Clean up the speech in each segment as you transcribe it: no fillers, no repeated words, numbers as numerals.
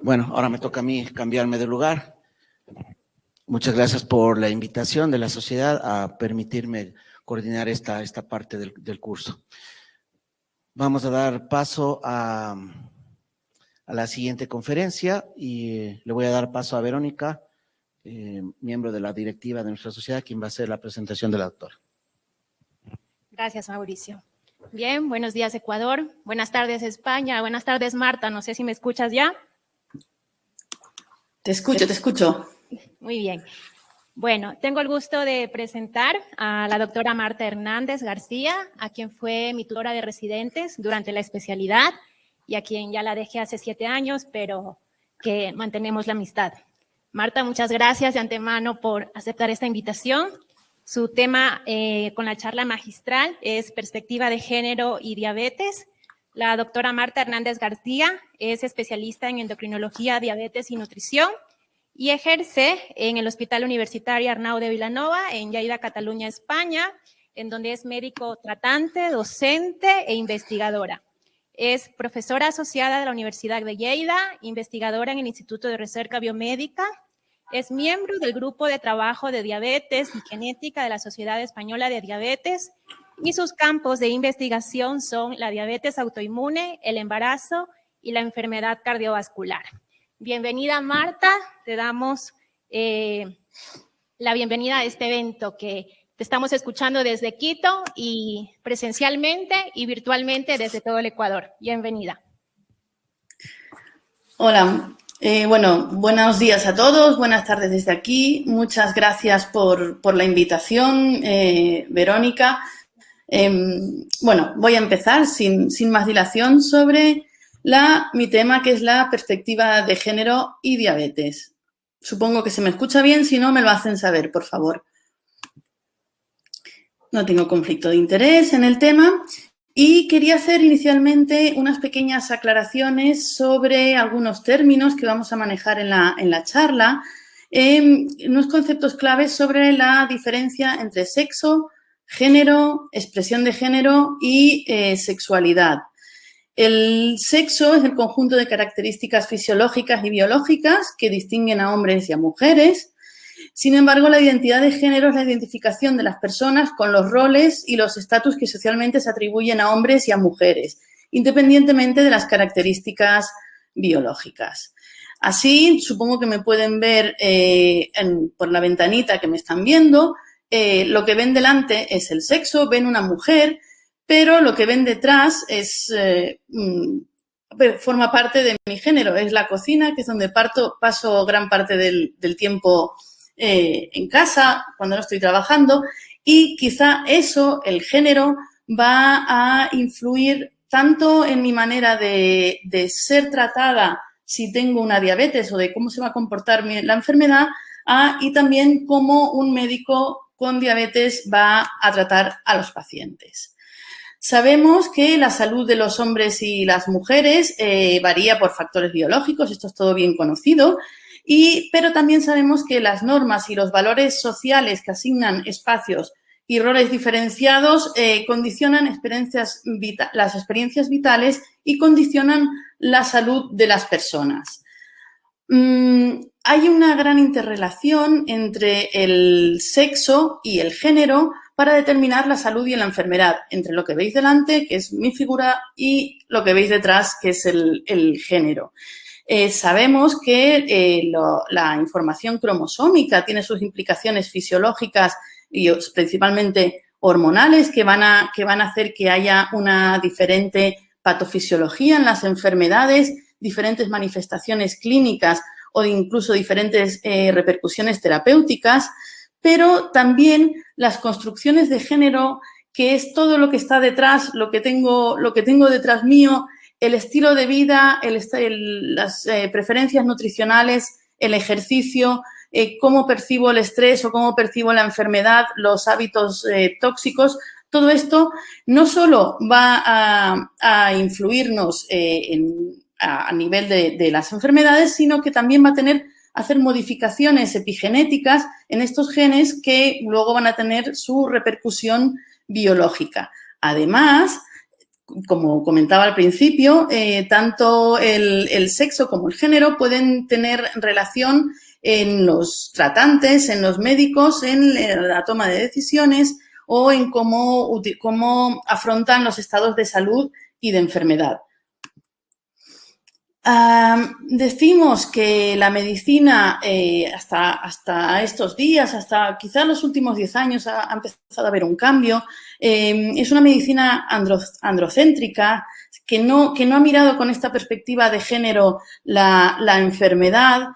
Bueno, ahora me toca a mí cambiarme de lugar. Muchas gracias por la invitación de la sociedad a permitirme coordinar esta parte del curso. Vamos a dar paso a la siguiente conferencia y le voy a dar paso a Verónica, miembro de la directiva de nuestra sociedad, quien va a hacer la presentación de la doctora. Gracias, Mauricio. Bien, buenos días, Ecuador. Buenas tardes, España. Buenas tardes, Marta. No sé si me escuchas ya. Te escucho, te escucho. Muy bien. Bueno, tengo el gusto de presentar a la doctora Marta Hernández García, a quien fue mi tutora de residentes durante la especialidad y a quien ya la dejé hace 7 años, pero que mantenemos la amistad. Marta, muchas gracias de antemano por aceptar esta invitación. Su tema con la charla magistral es Perspectiva de Género y Diabetes. La doctora Marta Hernández García es especialista en endocrinología, diabetes y nutrición y ejerce en el Hospital Universitario Arnau de Vilanova, en Lleida, Cataluña, España, en donde es médico tratante, docente e investigadora. Es profesora asociada de la Universidad de Lleida, investigadora en el Instituto de Recerca Biomédica. Es miembro del Grupo de Trabajo de Diabetes y Genética de la Sociedad Española de Diabetes y sus campos de investigación son la diabetes autoinmune, el embarazo y la enfermedad cardiovascular. Bienvenida, Marta. Te damos la bienvenida a este evento que te estamos escuchando desde Quito y presencialmente y virtualmente desde todo el Ecuador. Bienvenida. Hola. Bueno, buenos días a todos, buenas tardes desde aquí. Muchas gracias por la invitación, Verónica. Bueno, voy a empezar sin más dilación sobre mi tema, que es la perspectiva de género y diabetes. Supongo que se me escucha bien, si no me lo hacen saber, por favor. No tengo conflicto de interés en el tema. Y quería hacer inicialmente unas pequeñas aclaraciones sobre algunos términos que vamos a manejar en la charla, unos conceptos claves sobre la diferencia entre sexo, género, expresión de género y sexualidad. El sexo es el conjunto de características fisiológicas y biológicas que distinguen a hombres y a mujeres. Sin embargo, la identidad de género es la identificación de las personas con los roles y los estatus que socialmente se atribuyen a hombres y a mujeres, independientemente de las características biológicas. Así, supongo que me pueden ver por la ventanita que me están viendo, lo que ven delante es el sexo, ven una mujer, pero lo que ven detrás forma parte de mi género, es la cocina, que es donde paso gran parte del tiempo en casa, cuando no estoy trabajando, y quizá eso, el género, va a influir tanto en mi manera de ser tratada si tengo una diabetes o de cómo se va a comportar la enfermedad, y también cómo un médico con diabetes va a tratar a los pacientes. Sabemos que la salud de los hombres y las mujeres varía por factores biológicos, esto es todo bien conocido, pero también sabemos que las normas y los valores sociales que asignan espacios y roles diferenciados condicionan las experiencias vitales y condicionan la salud de las personas. Hay una gran interrelación entre el sexo y el género para determinar la salud y la enfermedad, entre lo que veis delante, que es mi figura, y lo que veis detrás, que es el género. Sabemos que la información cromosómica tiene sus implicaciones fisiológicas y principalmente hormonales que van a hacer que haya una diferente patofisiología en las enfermedades, diferentes manifestaciones clínicas o incluso diferentes repercusiones terapéuticas, pero también las construcciones de género, que es todo lo que está detrás, lo que tengo detrás mío, el estilo de vida, las preferencias nutricionales, el ejercicio, cómo percibo el estrés o cómo percibo la enfermedad, los hábitos tóxicos, todo esto no solo va a influirnos a nivel de las enfermedades, sino que también va a hacer modificaciones epigenéticas en estos genes que luego van a tener su repercusión biológica. Además, como comentaba al principio, tanto el sexo como el género pueden tener relación en los tratantes, en los médicos, en la toma de decisiones o en cómo afrontan los estados de salud y de enfermedad. Decimos que la medicina hasta estos días, hasta quizás los últimos 10 años ha empezado a haber un cambio. Es una medicina androcéntrica que no ha mirado con esta perspectiva de género la enfermedad.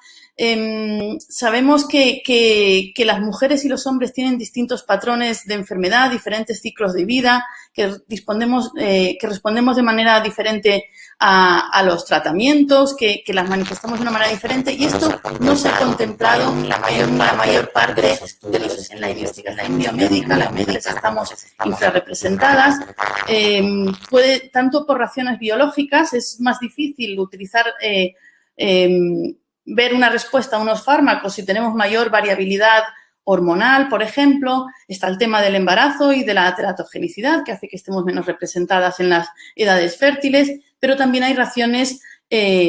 Sabemos que las mujeres y los hombres tienen distintos patrones de enfermedad, diferentes ciclos de vida, que respondemos de manera diferente a los tratamientos, que las manifestamos de una manera diferente, y esto no se ha contemplado en la mayor parte de los en la investigación biomédica. Las médicas estamos infrarrepresentadas. Tanto por razones biológicas es más difícil utilizar ver una respuesta a unos fármacos si tenemos mayor variabilidad hormonal, por ejemplo. Está el tema del embarazo y de la teratogenicidad, que hace que estemos menos representadas en las edades fértiles, pero también hay razones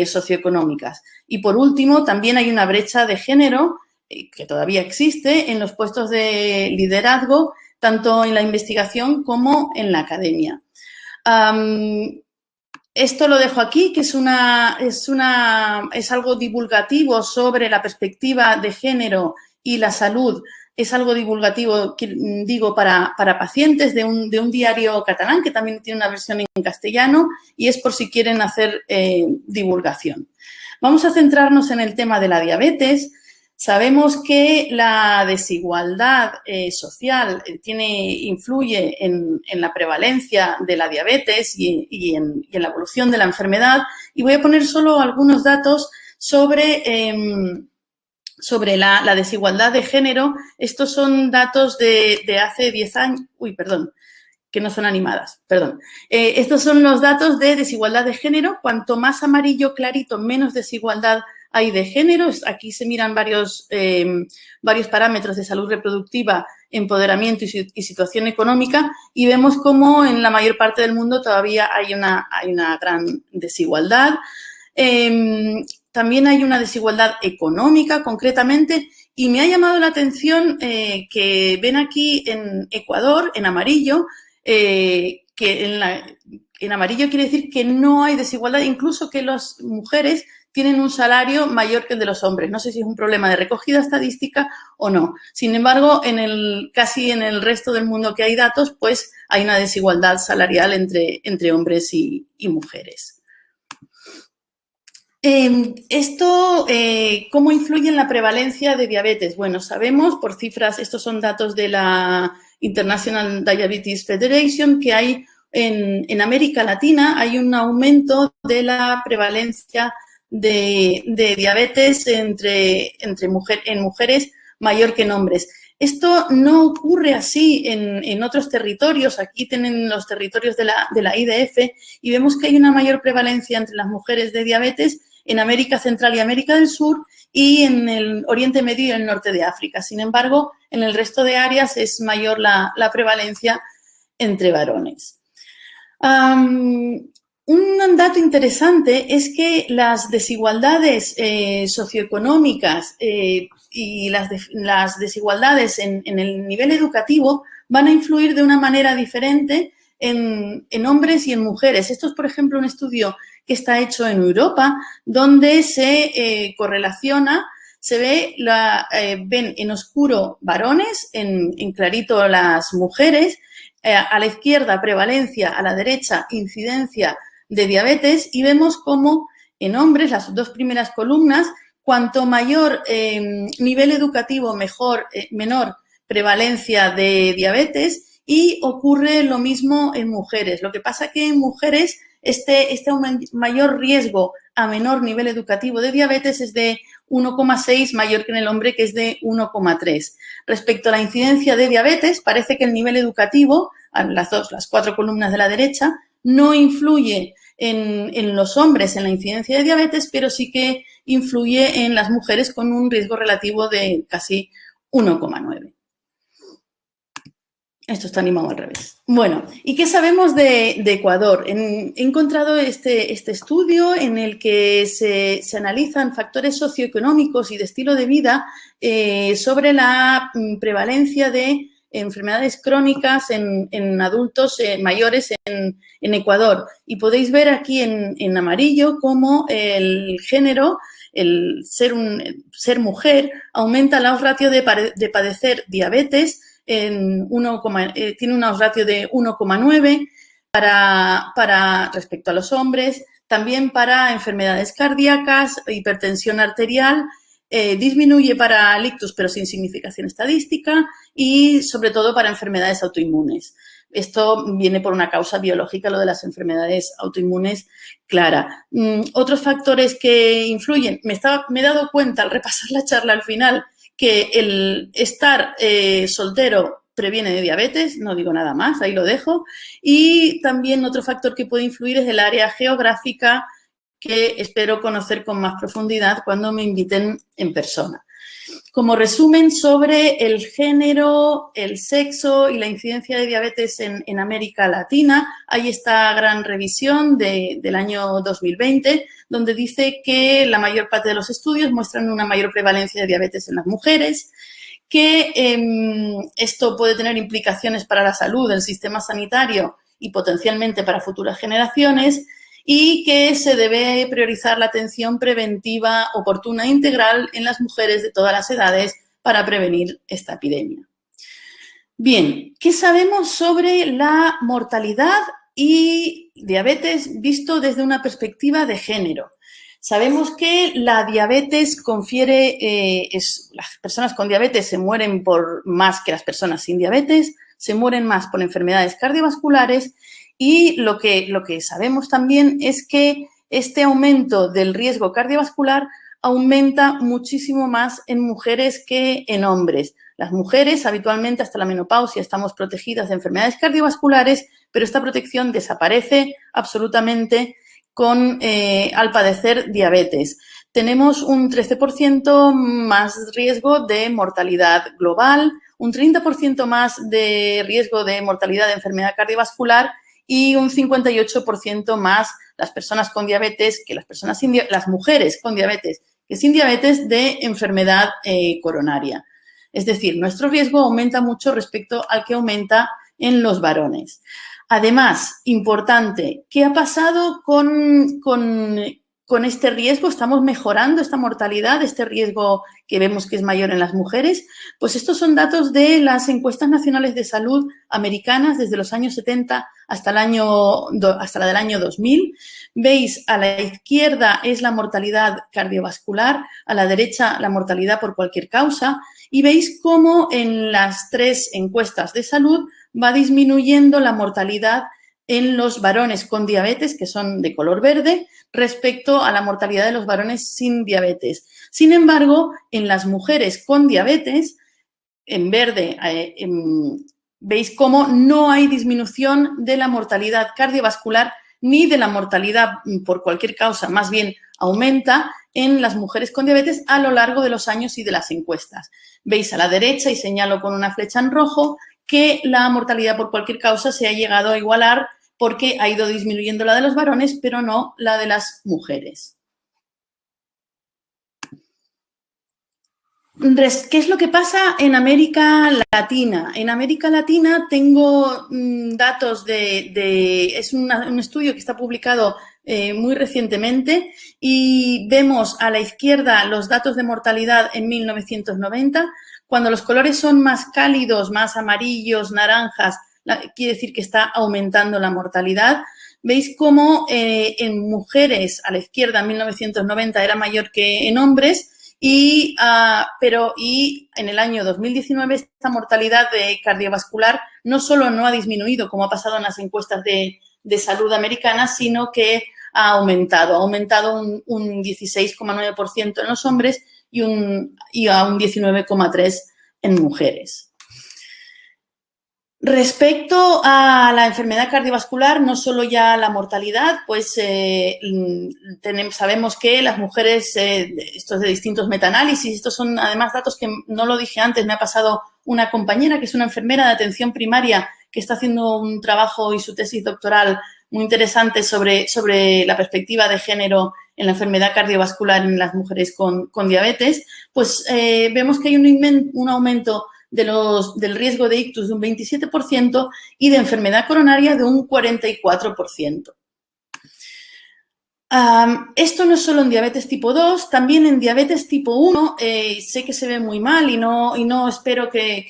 socioeconómicas. Y, por último, también hay una brecha de género que todavía existe en los puestos de liderazgo, tanto en la investigación como en la academia. Esto lo dejo aquí, que es algo divulgativo sobre la perspectiva de género y la salud. Es algo divulgativo, digo, para pacientes de un diario catalán, que también tiene una versión en castellano, y es por si quieren hacer divulgación. Vamos a centrarnos en el tema de la diabetes. Sabemos que la desigualdad social influye en la prevalencia de la diabetes y en la evolución de la enfermedad, y voy a poner solo algunos datos sobre la desigualdad de género. Estos son datos de hace 10 años. Que no son animadas, perdón. Estos son los datos de desigualdad de género. Cuanto más amarillo clarito, menos desigualdad hay de género. Aquí se miran varios parámetros de salud reproductiva, empoderamiento y situación económica, y vemos cómo en la mayor parte del mundo todavía hay una gran desigualdad. También hay una desigualdad económica, concretamente, y me ha llamado la atención que ven aquí en Ecuador, en amarillo, que en amarillo quiere decir que no hay desigualdad, incluso que las mujeres tienen un salario mayor que el de los hombres. No sé si es un problema de recogida estadística o no. Sin embargo, casi en el resto del mundo que hay datos, pues hay una desigualdad salarial entre hombres y mujeres. ¿Cómo influye en la prevalencia de diabetes? Bueno, sabemos por cifras, estos son datos de la International Diabetes Federation, que hay en América Latina hay un aumento de la prevalencia de diabetes en mujeres mayor que en hombres. Esto no ocurre así en otros territorios. Aquí tienen los territorios de la IDF y vemos que hay una mayor prevalencia entre las mujeres de diabetes en América Central y América del Sur y en el Oriente Medio y el norte de África. Sin embargo, en el resto de áreas es mayor la prevalencia entre varones. Un dato interesante es que las desigualdades socioeconómicas y las desigualdades en el nivel educativo van a influir de una manera diferente en hombres y en mujeres. Esto es, por ejemplo, un estudio que está hecho en Europa, donde se correlaciona, se ven en oscuro varones, en clarito las mujeres, a la izquierda prevalencia, a la derecha incidencia de diabetes, y vemos cómo en hombres, las dos primeras columnas, cuanto mayor nivel educativo, menor prevalencia de diabetes, y ocurre lo mismo en mujeres. Lo que pasa que en mujeres este mayor riesgo a menor nivel educativo de diabetes es de 1,6 mayor que en el hombre, que es de 1,3. Respecto a la incidencia de diabetes, parece que el nivel educativo, las cuatro columnas de la derecha, no influye en los hombres en la incidencia de diabetes, pero sí que influye en las mujeres con un riesgo relativo de casi 1,9. Esto está animado al revés. Bueno, ¿y qué sabemos de Ecuador? He encontrado este estudio en el que se analizan factores socioeconómicos y de estilo de vida sobre la prevalencia de enfermedades crónicas en adultos mayores en Ecuador. Y podéis ver aquí en amarillo cómo el género, el ser mujer, aumenta la ratio de padecer diabetes tiene una ratio de 1,9 para respecto a los hombres, también para enfermedades cardíacas, hipertensión arterial, disminuye para el ictus pero sin significación estadística y sobre todo para enfermedades autoinmunes. Esto viene por una causa biológica, lo de las enfermedades autoinmunes, clara. Otros factores que influyen, me he dado cuenta al repasar la charla al final que el estar soltero previene de diabetes, no digo nada más, ahí lo dejo. Y también otro factor que puede influir es el área geográfica, que espero conocer con más profundidad cuando me inviten en persona. Como resumen sobre el género, el sexo y la incidencia de diabetes en América Latina, hay esta gran revisión del año 2020, donde dice que la mayor parte de los estudios muestran una mayor prevalencia de diabetes en las mujeres, que esto puede tener implicaciones para la salud del sistema sanitario y potencialmente para futuras generaciones, y que se debe priorizar la atención preventiva oportuna e integral en las mujeres de todas las edades para prevenir esta epidemia. Bien, ¿qué sabemos sobre la mortalidad y diabetes visto desde una perspectiva de género? Sabemos que la diabetes las personas con diabetes se mueren por más que las personas sin diabetes, se mueren más por enfermedades cardiovasculares. Y lo que sabemos también es que este aumento del riesgo cardiovascular aumenta muchísimo más en mujeres que en hombres. Las mujeres habitualmente hasta la menopausia estamos protegidas de enfermedades cardiovasculares, pero esta protección desaparece absolutamente al padecer diabetes. Tenemos un 13% más riesgo de mortalidad global, un 30% más de riesgo de mortalidad de enfermedad cardiovascular y un 58% más las personas con diabetes que las mujeres con diabetes que sin diabetes de enfermedad coronaria. Es decir, nuestro riesgo aumenta mucho respecto al que aumenta en los varones. Además, importante, ¿qué ha pasado con este riesgo? ¿Estamos mejorando esta mortalidad, este riesgo que vemos que es mayor en las mujeres? Pues estos son datos de las encuestas nacionales de salud americanas desde los años 70 hasta la del año 2000. Veis, a la izquierda es la mortalidad cardiovascular, a la derecha la mortalidad por cualquier causa, y veis cómo en las tres encuestas de salud va disminuyendo la mortalidad en los varones con diabetes, que son de color verde, respecto a la mortalidad de los varones sin diabetes. Sin embargo, en las mujeres con diabetes, en verde, veis cómo no hay disminución de la mortalidad cardiovascular ni de la mortalidad por cualquier causa, más bien aumenta en las mujeres con diabetes a lo largo de los años y de las encuestas. Veis a la derecha, y señalo con una flecha en rojo, que la mortalidad por cualquier causa se ha llegado a igualar porque ha ido disminuyendo la de los varones, pero no la de las mujeres. ¿Qué es lo que pasa en América Latina? En América Latina tengo datos es un estudio que está publicado muy recientemente, y vemos a la izquierda los datos de mortalidad en 1990. Cuando los colores son más cálidos, más amarillos, naranjas, quiere decir que está aumentando la mortalidad. Veis cómo en mujeres a la izquierda en 1990 era mayor que en hombres, y en el año 2019 esta mortalidad cardiovascular no solo no ha disminuido, como ha pasado en las encuestas de salud americanas, sino que ha aumentado un 16,9% en los hombres y a un 19,3% en mujeres. Respecto a la enfermedad cardiovascular, no solo ya la mortalidad, pues sabemos que las mujeres, esto es de distintos metaanálisis, estos son además datos que no lo dije antes, me ha pasado una compañera que es una enfermera de atención primaria que está haciendo un trabajo y su tesis doctoral muy interesante sobre la perspectiva de género en la enfermedad cardiovascular en las mujeres con diabetes, pues vemos que hay un aumento del riesgo de ictus de un 27% y de enfermedad coronaria de un 44%. Esto no es solo en diabetes tipo 2, también en diabetes tipo 1, sé que se ve muy mal y no espero que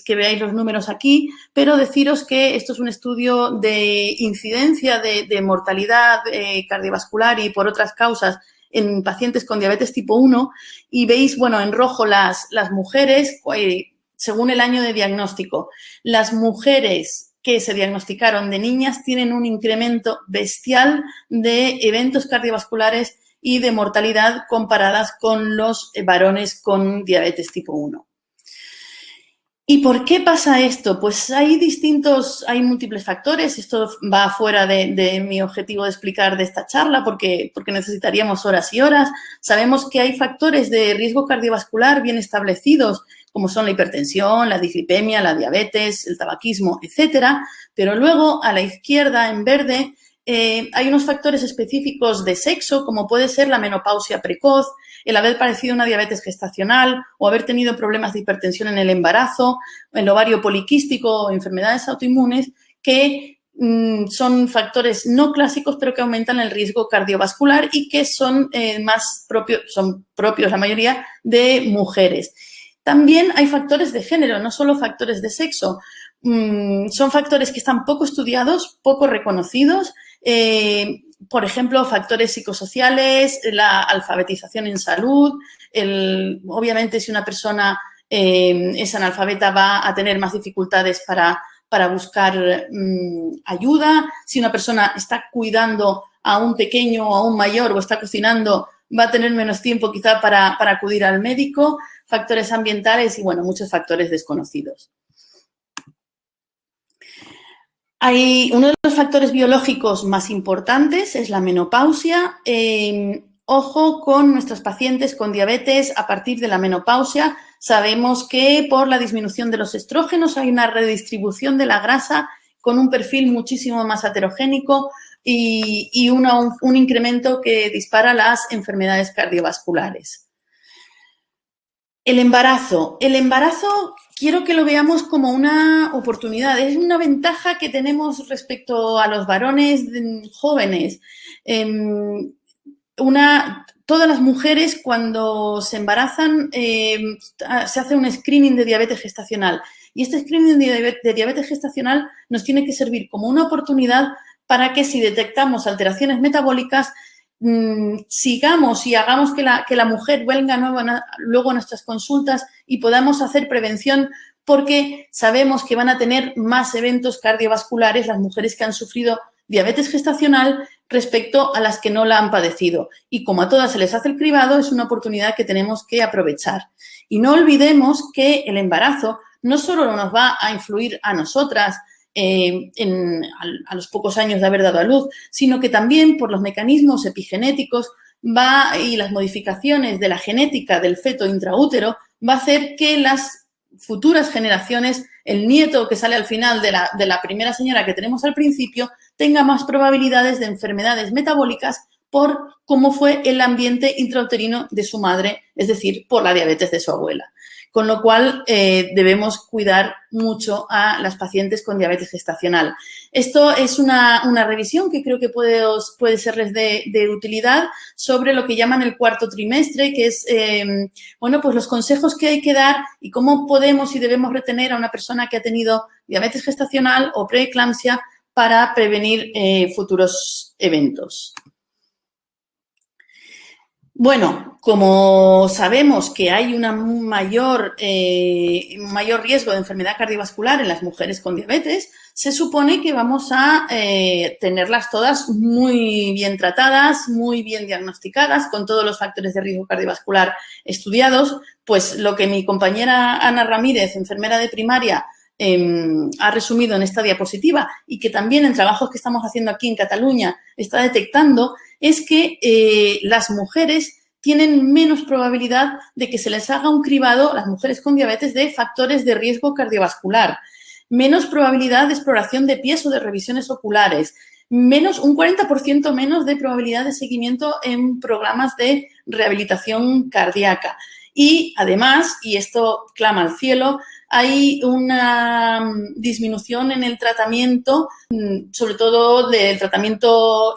veáis los números aquí, pero deciros que esto es un estudio de incidencia de mortalidad cardiovascular y por otras causas en pacientes con diabetes tipo 1 y veis, bueno, en rojo las mujeres según el año de diagnóstico. Las mujeres que se diagnosticaron de niñas tienen un incremento bestial de eventos cardiovasculares y de mortalidad comparadas con los varones con diabetes tipo 1. ¿Y por qué pasa esto? Pues hay múltiples factores. Esto va fuera de mi objetivo de explicar de esta charla porque necesitaríamos horas y horas. Sabemos que hay factores de riesgo cardiovascular bien establecidos, como son la hipertensión, la dislipemia, la diabetes, el tabaquismo, etcétera. Pero luego, a la izquierda, en verde, hay unos factores específicos de sexo, como puede ser la menopausia precoz, el haber padecido una diabetes gestacional o haber tenido problemas de hipertensión en el embarazo, el ovario poliquístico o enfermedades autoinmunes, que son factores no clásicos, pero que aumentan el riesgo cardiovascular y que son propios, la mayoría, de mujeres. También hay factores de género, no solo factores de sexo. Son factores que están poco estudiados, poco reconocidos. Por ejemplo, factores psicosociales, la alfabetización en salud. Obviamente, si una persona es analfabeta, va a tener más dificultades para buscar ayuda. Si una persona está cuidando a un pequeño o a un mayor o está cocinando, va a tener menos tiempo quizá para acudir al médico. Factores ambientales y, bueno, muchos factores desconocidos. Uno de los factores biológicos más importantes es la menopausia. Ojo con nuestros pacientes con diabetes a partir de la menopausia. Sabemos que por la disminución de los estrógenos hay una redistribución de la grasa con un perfil muchísimo más heterogénico y un incremento que dispara las enfermedades cardiovasculares. El embarazo. El embarazo quiero que lo veamos como una oportunidad. Es una ventaja que tenemos respecto a los varones jóvenes. Todas las mujeres cuando se embarazan se hace un screening de diabetes gestacional. Y este screening de diabetes gestacional nos tiene que servir como una oportunidad para que si detectamos alteraciones metabólicas sigamos y hagamos que la mujer venga luego a nuestras consultas y podamos hacer prevención porque sabemos que van a tener más eventos cardiovasculares las mujeres que han sufrido diabetes gestacional respecto a las que no la han padecido. Y como a todas se les hace el cribado, es una oportunidad que tenemos que aprovechar. Y no olvidemos que el embarazo no solo nos va a influir a nosotras a los pocos años de haber dado a luz, sino que también por los mecanismos epigenéticos y las modificaciones de la genética del feto intraútero va a hacer que las futuras generaciones, el nieto que sale al final de la primera señora que tenemos al principio, tenga más probabilidades de enfermedades metabólicas por cómo fue el ambiente intrauterino de su madre, es decir, por la diabetes de su abuela. Con lo cual, debemos cuidar mucho a las pacientes con diabetes gestacional. Esto es una revisión que creo que puede serles de utilidad sobre lo que llaman el cuarto trimestre, que es, pues los consejos que hay que dar y cómo podemos y debemos retener a una persona que ha tenido diabetes gestacional o preeclampsia para prevenir futuros eventos. Bueno, como sabemos que hay un mayor riesgo de enfermedad cardiovascular en las mujeres con diabetes, se supone que vamos a tenerlas todas muy bien tratadas, muy bien diagnosticadas, con todos los factores de riesgo cardiovascular estudiados. Pues lo que mi compañera Ana Ramírez, enfermera de primaria, ha resumido en esta diapositiva y que también en trabajos que estamos haciendo aquí en Cataluña está detectando, es que las mujeres tienen menos probabilidad de que se les haga un cribado, las mujeres con diabetes, de factores de riesgo cardiovascular, menos probabilidad de exploración de pies o de revisiones oculares, un 40% menos de probabilidad de seguimiento en programas de rehabilitación cardíaca. Y además, y esto clama al cielo, hay una disminución en el tratamiento, sobre todo del tratamiento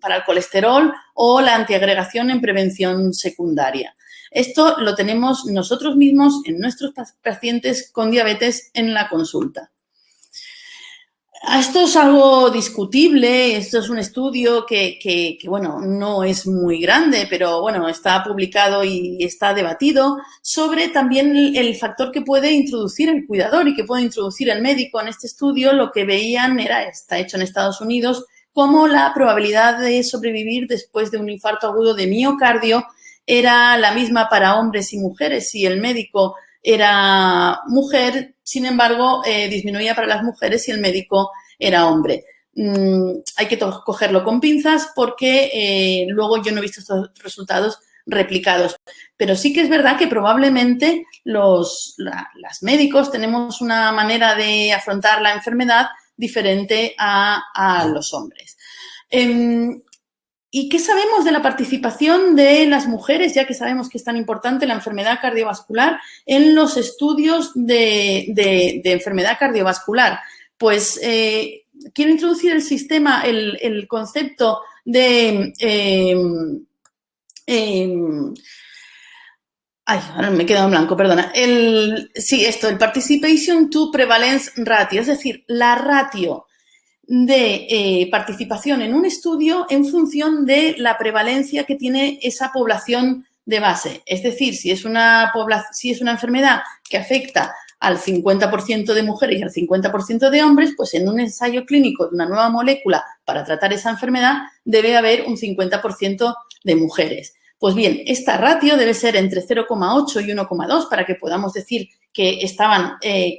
para el colesterol o la antiagregación en prevención secundaria. Esto lo tenemos nosotros mismos en nuestros pacientes con diabetes en la consulta. Esto es algo discutible, esto es un estudio que bueno, no es muy grande, pero bueno, está publicado y está debatido sobre también el factor que puede introducir el cuidador y que puede introducir el médico. En este estudio lo que veían está hecho en Estados Unidos, como la probabilidad de sobrevivir después de un infarto agudo de miocardio era la misma para hombres y mujeres. Si el médico era mujer, sin embargo, disminuía para las mujeres si el médico era hombre. Hay que cogerlo con pinzas porque luego yo no he visto estos resultados replicados. Pero sí que es verdad que probablemente los médicos tenemos una manera de afrontar la enfermedad diferente a los hombres. ¿Y qué sabemos de la participación de las mujeres, ya que sabemos que es tan importante la enfermedad cardiovascular, en los estudios de enfermedad cardiovascular? Pues quiero introducir el concepto de... ahora me he quedado en blanco, perdona. El Participation to Prevalence Ratio, es decir, la ratio de participación en un estudio en función de la prevalencia que tiene esa población de base. Es decir, si es una enfermedad que afecta al 50% de mujeres y al 50% de hombres, pues en un ensayo clínico de una nueva molécula para tratar esa enfermedad debe haber un 50% de mujeres. Pues bien, esta ratio debe ser entre 0,8 y 1,2 para que podamos decir que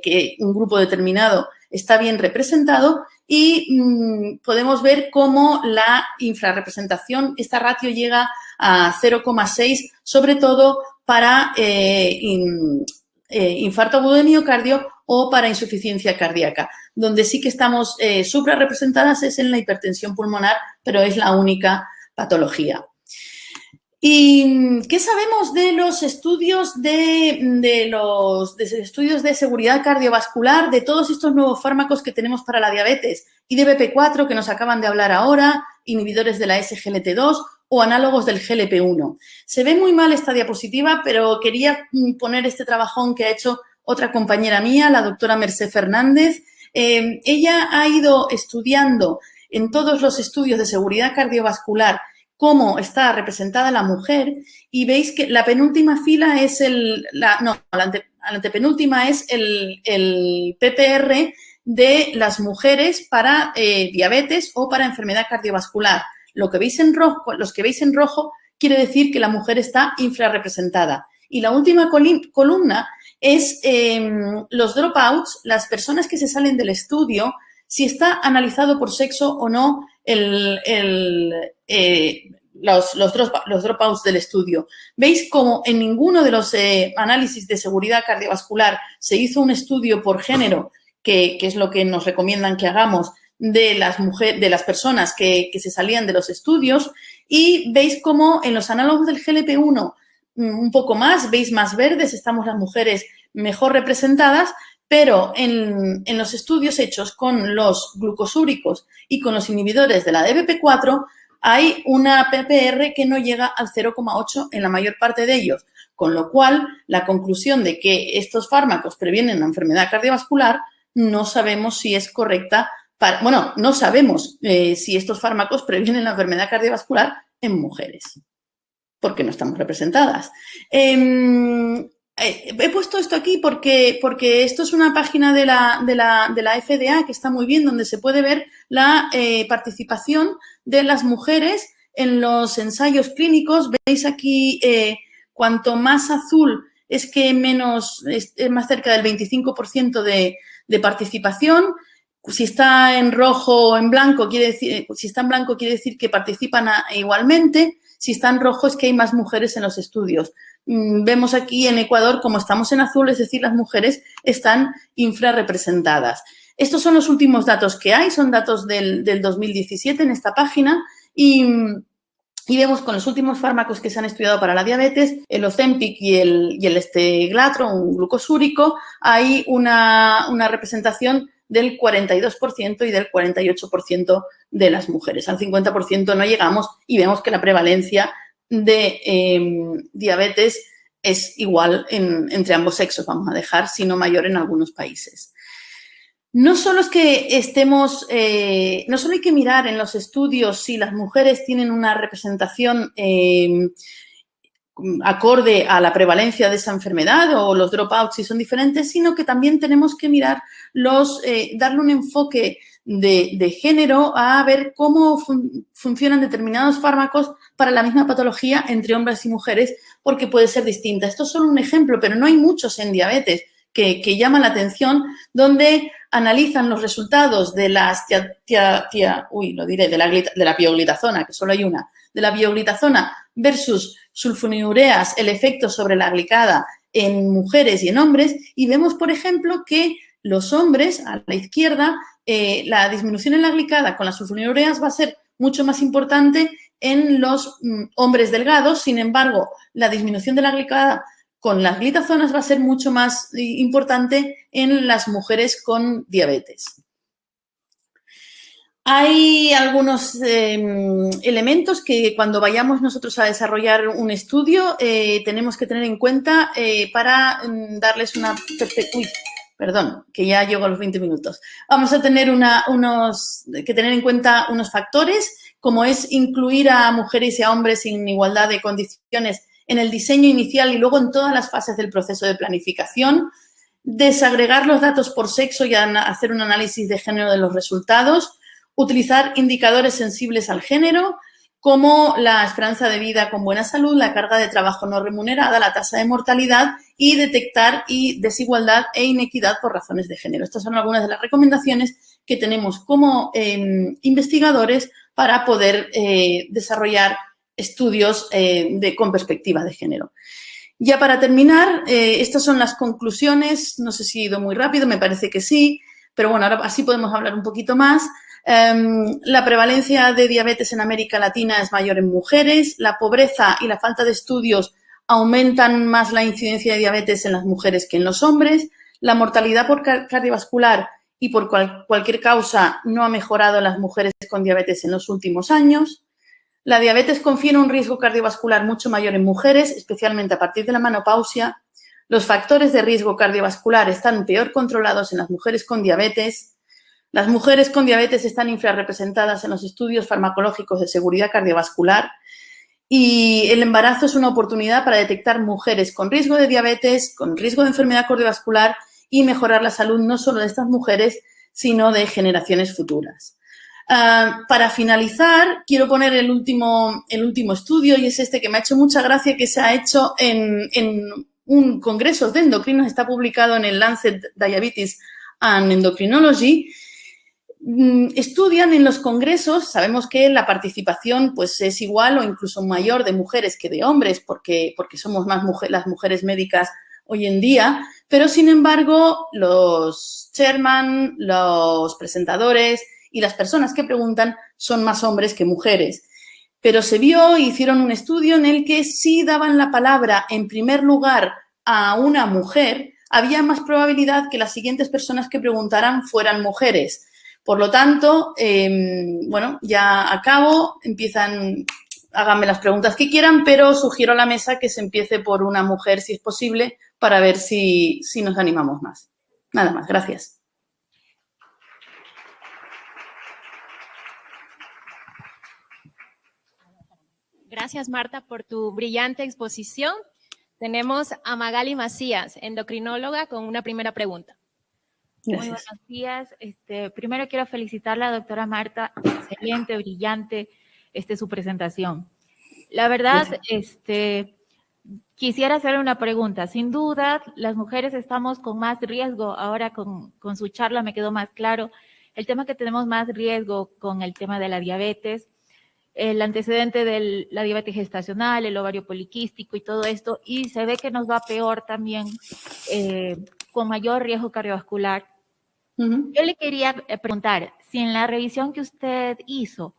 que un grupo determinado está bien representado y podemos ver cómo la infrarrepresentación, esta ratio llega a 0,6, sobre todo para infarto agudo de miocardio o para insuficiencia cardíaca. Donde sí que estamos suprarrepresentadas es en la hipertensión pulmonar, pero es la única patología. ¿Y qué sabemos de los estudios estudios de seguridad cardiovascular, de todos estos nuevos fármacos que tenemos para la diabetes? IDBP4, que nos acaban de hablar ahora, inhibidores de la SGLT2 o análogos del GLP-1. Se ve muy mal esta diapositiva, pero quería poner este trabajón que ha hecho otra compañera mía, la doctora Mercè Fernández. Ella ha ido estudiando en todos los estudios de seguridad cardiovascular cómo está representada la mujer y veis que la penúltima fila es la antepenúltima es el PPR de las mujeres para diabetes o para enfermedad cardiovascular. Los que veis en rojo quiere decir que la mujer está infrarrepresentada. Y la última columna es los dropouts, las personas que se salen del estudio, si está analizado por sexo o no los dropouts del estudio. ¿Veis cómo en ninguno de los análisis de seguridad cardiovascular se hizo un estudio por género, que es lo que nos recomiendan que hagamos, de las personas que se salían de los estudios? Y veis cómo en los análogos del GLP-1 un poco más, veis más verdes, estamos las mujeres mejor representadas, pero en los estudios hechos con los glucosúricos y con los inhibidores de la DPP4 hay una PPR que no llega al 0,8 en la mayor parte de ellos, con lo cual la conclusión de que estos fármacos previenen la enfermedad cardiovascular no sabemos si es correcta. No sabemos si estos fármacos previenen la enfermedad cardiovascular en mujeres, porque no estamos representadas. He puesto esto aquí porque esto es una página de la FDA que está muy bien, donde se puede ver la participación de las mujeres en los ensayos clínicos. Veis aquí, cuanto más azul es que es más cerca del 25% de participación. Si está en rojo o en blanco, si está en blanco quiere decir que participan igualmente. Si está en rojo es que hay más mujeres en los estudios. Vemos aquí en Ecuador, como estamos en azul, es decir, las mujeres están infrarrepresentadas. Estos son los últimos datos que hay, son datos del 2017 en esta página y vemos con los últimos fármacos que se han estudiado para la diabetes, el Ozempic y el Esteglatro, un glucosúrico, hay una representación del 42% y del 48% de las mujeres. Al 50% no llegamos y vemos que la prevalencia de diabetes es igual entre ambos sexos, vamos a dejar, si no mayor en algunos países. No solo es que no solo hay que mirar en los estudios si las mujeres tienen una representación acorde a la prevalencia de esa enfermedad o los dropouts si son diferentes, sino que también tenemos que mirar darle un enfoque de género a ver cómo funcionan determinados fármacos para la misma patología entre hombres y mujeres, porque puede ser distinta. Esto es solo un ejemplo, pero no hay muchos en diabetes que llaman la atención, donde analizan los resultados de las de la pioglitazona, que solo hay una, de la pioglitazona versus sulfonilureas, el efecto sobre la glicada en mujeres y en hombres, y vemos, por ejemplo, que los hombres, a la izquierda, la disminución en la glicada con las sulfonilureas va a ser mucho más importante en los hombres delgados. Sin embargo, la disminución de la glicada con las glitazonas va a ser mucho más importante en las mujeres con diabetes. Hay algunos elementos que cuando vayamos nosotros a desarrollar un estudio tenemos que tener en cuenta para darles una perspectiva. Perdón, que ya llego a los 20 minutos. Vamos a tener que tener en cuenta unos factores, como es incluir a mujeres y a hombres en igualdad de condiciones en el diseño inicial y luego en todas las fases del proceso de planificación, desagregar los datos por sexo y hacer un análisis de género de los resultados, utilizar indicadores sensibles al género, como la esperanza de vida con buena salud, la carga de trabajo no remunerada, la tasa de mortalidad y detectar desigualdad e inequidad por razones de género. Estas son algunas de las recomendaciones que tenemos como investigadores para poder desarrollar estudios con perspectiva de género. Ya para terminar, estas son las conclusiones. No sé si he ido muy rápido, me parece que sí, pero bueno, ahora así podemos hablar un poquito más. La prevalencia de diabetes en América Latina es mayor en mujeres. La pobreza y la falta de estudios aumentan más la incidencia de diabetes en las mujeres que en los hombres. La mortalidad por cardiovascular y por cualquier causa no ha mejorado en las mujeres con diabetes en los últimos años. La diabetes confiere un riesgo cardiovascular mucho mayor en mujeres, especialmente a partir de la menopausia. Los factores de riesgo cardiovascular están peor controlados en las mujeres con diabetes. Las mujeres con diabetes están infrarrepresentadas en los estudios farmacológicos de seguridad cardiovascular. Y el embarazo es una oportunidad para detectar mujeres con riesgo de diabetes, con riesgo de enfermedad cardiovascular y mejorar la salud no solo de estas mujeres, sino de generaciones futuras. Para finalizar, quiero poner el último estudio, y es este que me ha hecho mucha gracia, que se ha hecho en un congreso de endocrinos, está publicado en el Lancet Diabetes and Endocrinology. Estudian en los congresos, sabemos que la participación pues, es igual o incluso mayor de mujeres que de hombres, porque somos más las mujeres médicas hoy en día, pero sin embargo los chairman, los presentadores y las personas que preguntan son más hombres que mujeres. Pero se vio, hicieron un estudio en el que si daban la palabra en primer lugar a una mujer, había más probabilidad que las siguientes personas que preguntaran fueran mujeres. Por lo tanto, bueno, ya acabo, háganme las preguntas que quieran, pero sugiero a la mesa que se empiece por una mujer, si es posible, para ver si nos animamos más. Nada más, gracias. Gracias, Marta, por tu brillante exposición. Tenemos a Magali Macías, endocrinóloga, con una primera pregunta. Gracias. Muy buenos días. Primero quiero felicitar a la doctora Marta. Excelente, brillante su presentación. La verdad, quisiera hacerle una pregunta. Sin duda, las mujeres estamos con más riesgo. Ahora con su charla me quedó más claro el tema que tenemos más riesgo con el tema de la diabetes, el antecedente de la diabetes gestacional, el ovario poliquístico y todo esto, y se ve que nos va peor también, con mayor riesgo cardiovascular. Yo le quería preguntar si en la revisión que usted hizo,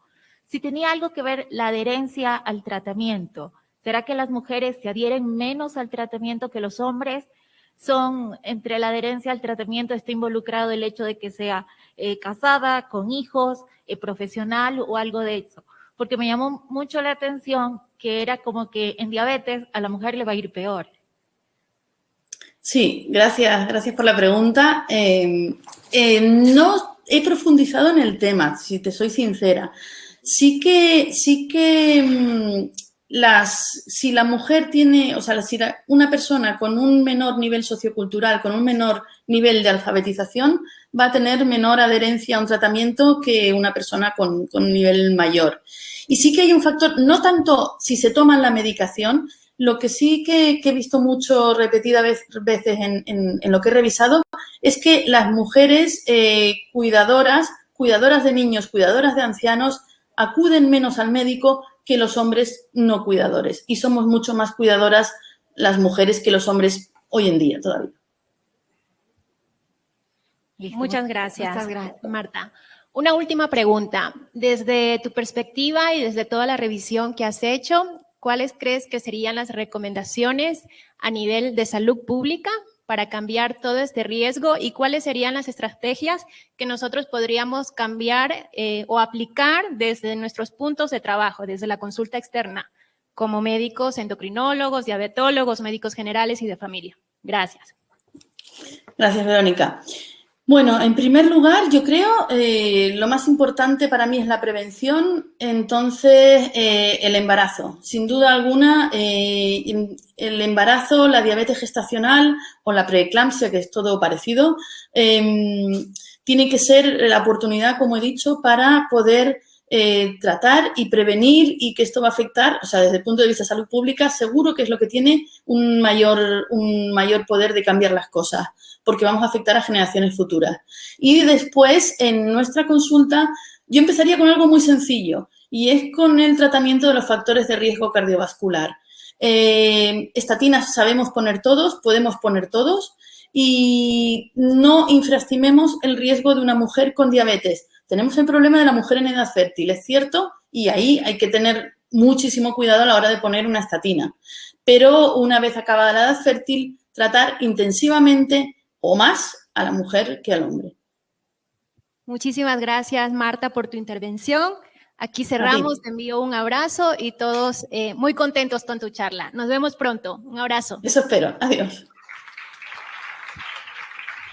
si tenía algo que ver la adherencia al tratamiento. ¿Será que las mujeres se adhieren menos al tratamiento que los hombres? ¿Son entre la adherencia al tratamiento está involucrado el hecho de que sea casada, con hijos, profesional o algo de eso? Porque me llamó mucho la atención que era como que en diabetes a la mujer le va a ir peor. Sí, gracias por la pregunta. No he profundizado en el tema, si te soy sincera. Sí que si la mujer tiene, o sea, si una persona con un menor nivel sociocultural, con un menor nivel de alfabetización, va a tener menor adherencia a un tratamiento que una persona con un nivel mayor. Y sí que hay un factor, no tanto si se toman la medicación, lo que sí que he visto mucho repetidas veces en lo que he revisado es que las mujeres cuidadoras de niños, cuidadoras de ancianos, acuden menos al médico que los hombres no cuidadores. Y somos mucho más cuidadoras las mujeres que los hombres hoy en día todavía. Muchas gracias, Marta. Una última pregunta. Desde tu perspectiva y desde toda la revisión que has hecho, ¿cuáles crees que serían las recomendaciones a nivel de salud pública para cambiar todo este riesgo y cuáles serían las estrategias que nosotros podríamos cambiar o aplicar desde nuestros puntos de trabajo, desde la consulta externa, como médicos, endocrinólogos, diabetólogos, médicos generales y de familia? Gracias. Gracias, Verónica. Bueno, en primer lugar, yo creo lo más importante para mí es la prevención, entonces el embarazo. Sin duda alguna, el embarazo, la diabetes gestacional o la preeclampsia, que es todo parecido, tiene que ser la oportunidad, como he dicho, para poder tratar y prevenir y que esto va a afectar, o sea, desde el punto de vista de salud pública, seguro que es lo que tiene un mayor poder de cambiar las cosas, porque vamos a afectar a generaciones futuras. Y después, en nuestra consulta, yo empezaría con algo muy sencillo y es con el tratamiento de los factores de riesgo cardiovascular. Estatinas sabemos poner todos, podemos poner todos y no infraestimemos el riesgo de una mujer con diabetes. Tenemos el problema de la mujer en edad fértil, es cierto, y ahí hay que tener muchísimo cuidado a la hora de poner una estatina. Pero una vez acabada la edad fértil, tratar intensivamente o más a la mujer que al hombre. Muchísimas gracias, Marta, por tu intervención. Aquí cerramos, te envío un abrazo y todos muy contentos con tu charla. Nos vemos pronto. Un abrazo. Eso espero. Adiós.